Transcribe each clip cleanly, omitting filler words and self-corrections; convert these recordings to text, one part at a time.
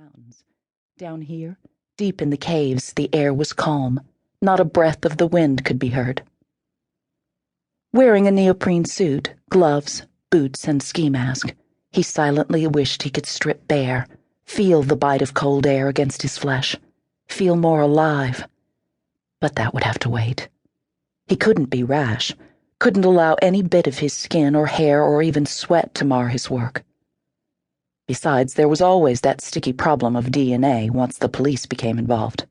mountains. Down here, deep in the caves, the air was calm. Not a breath of the wind could be heard. Wearing a neoprene suit, gloves, boots, and ski mask, he silently wished he could strip bare, feel the bite of cold air against his flesh, feel more alive. But that would have to wait. He couldn't be rash, couldn't allow any bit of his skin or hair or even sweat to mar his work. Besides, there was always that sticky problem of DNA once the police became involved.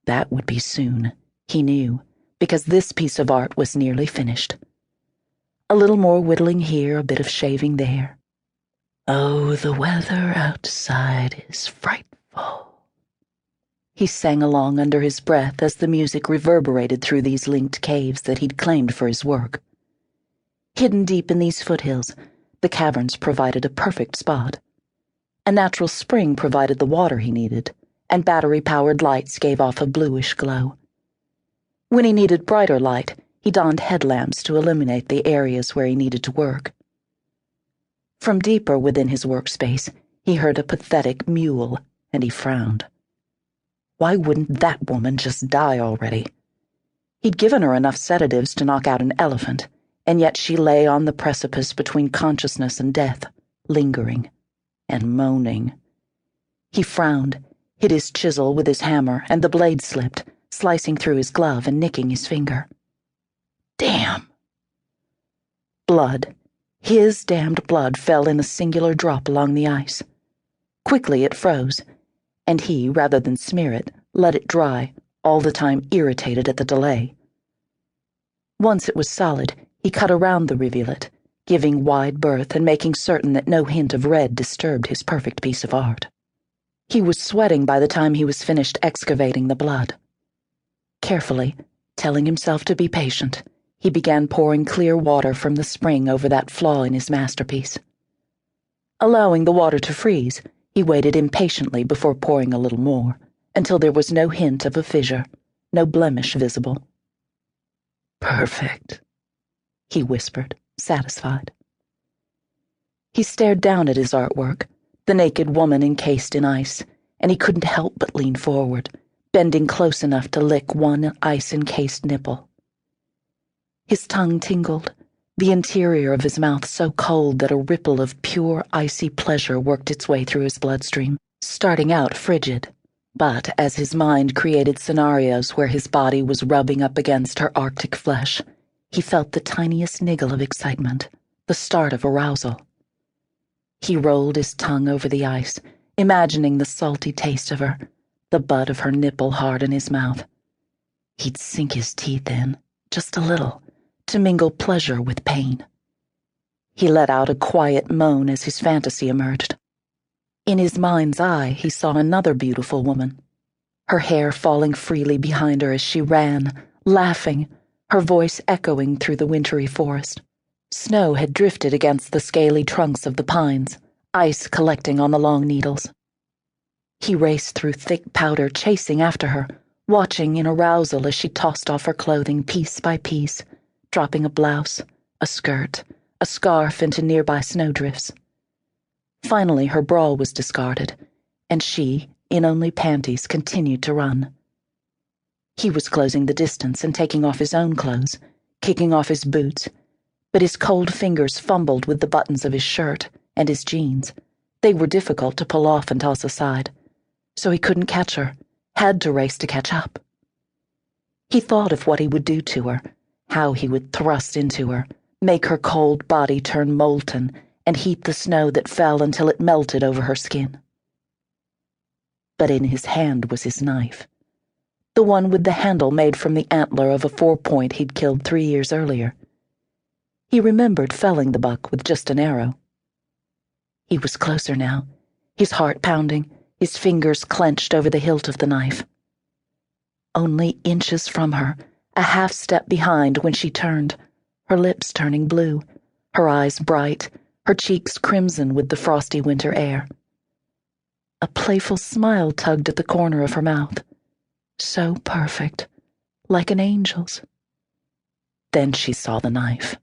That would be soon, he knew, because this piece of art was nearly finished. A little more whittling here, a bit of shaving there. Oh, the weather outside is frightful. He sang along under his breath as the music reverberated through these linked caves that he'd claimed for his work. Hidden deep in these foothills, the caverns provided a perfect spot. A natural spring provided the water he needed, and battery-powered lights gave off a bluish glow. When he needed brighter light, he donned headlamps to illuminate the areas where he needed to work. From deeper within his workspace, he heard a pathetic mewl, and he frowned. Why wouldn't that woman just die already? He'd given her enough sedatives to knock out an elephant, and yet she lay on the precipice between consciousness and death, lingering and moaning. He frowned, hit his chisel with his hammer, and the blade slipped, slicing through his glove and nicking his finger. Damn! Blood, his damned blood, fell in a singular drop along the ice. Quickly it froze, and he, rather than smear it, let it dry, all the time irritated at the delay. Once it was solid, he cut around the rivulet, giving wide berth and making certain that no hint of red disturbed his perfect piece of art. He was sweating by the time he was finished excavating the blood. Carefully, telling himself to be patient, he began pouring clear water from the spring over that flaw in his masterpiece. Allowing the water to freeze, he waited impatiently before pouring a little more, until there was no hint of a fissure, no blemish visible. Perfect, he whispered, satisfied. He stared down at his artwork, the naked woman encased in ice, and he couldn't help but lean forward, bending close enough to lick one ice-encased nipple. His tongue tingled, the interior of his mouth so cold that a ripple of pure, icy pleasure worked its way through his bloodstream, starting out frigid. But as his mind created scenarios where his body was rubbing up against her Arctic flesh, he felt the tiniest niggle of excitement, the start of arousal. He rolled his tongue over the ice, imagining the salty taste of her, the butt of her nipple hard in his mouth. He'd sink his teeth in, just a little, to mingle pleasure with pain. He let out a quiet moan as his fantasy emerged. In his mind's eye, he saw another beautiful woman, her hair falling freely behind her as she ran, laughing, her voice echoing through the wintry forest. Snow had drifted against the scaly trunks of the pines, ice collecting on the long needles. He raced through thick powder, chasing after her, watching in arousal as she tossed off her clothing piece by piece, dropping a blouse, a skirt, a scarf into nearby snowdrifts. Finally, her bra was discarded, and she, in only panties, continued to run. He was closing the distance and taking off his own clothes, kicking off his boots, but his cold fingers fumbled with the buttons of his shirt and his jeans. They were difficult to pull off and toss aside, so he couldn't catch her, had to race to catch up. He thought of what he would do to her, how he would thrust into her, make her cold body turn molten, and heat the snow that fell until it melted over her skin. But in his hand was his knife, the one with the handle made from the antler of a 4-point he'd killed 3 years earlier. He remembered felling the buck with just an arrow. He was closer now, his heart pounding, his fingers clenched over the hilt of the knife. Only inches from her, a half step behind when she turned, her lips turning blue, her eyes bright, her cheeks crimson with the frosty winter air. A playful smile tugged at the corner of her mouth. So perfect, like an angel's. Then she saw the knife.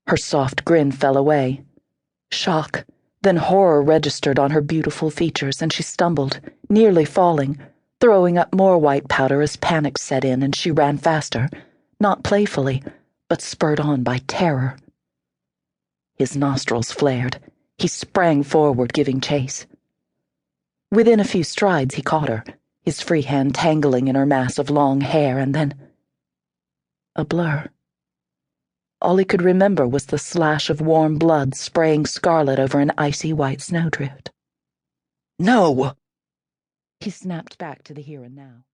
Her soft grin fell away. Shock, Then horror registered on her beautiful features, and she stumbled, nearly falling, throwing up more white powder as panic set in and she ran faster, not playfully, but spurred on by terror. His nostrils flared. He sprang forward, giving chase. Within a few strides, he caught her, his free hand tangling in her mass of long hair, and then a blur. All he could remember was the slash of warm blood spraying scarlet over an icy white snowdrift. No! He snapped back to the here and now.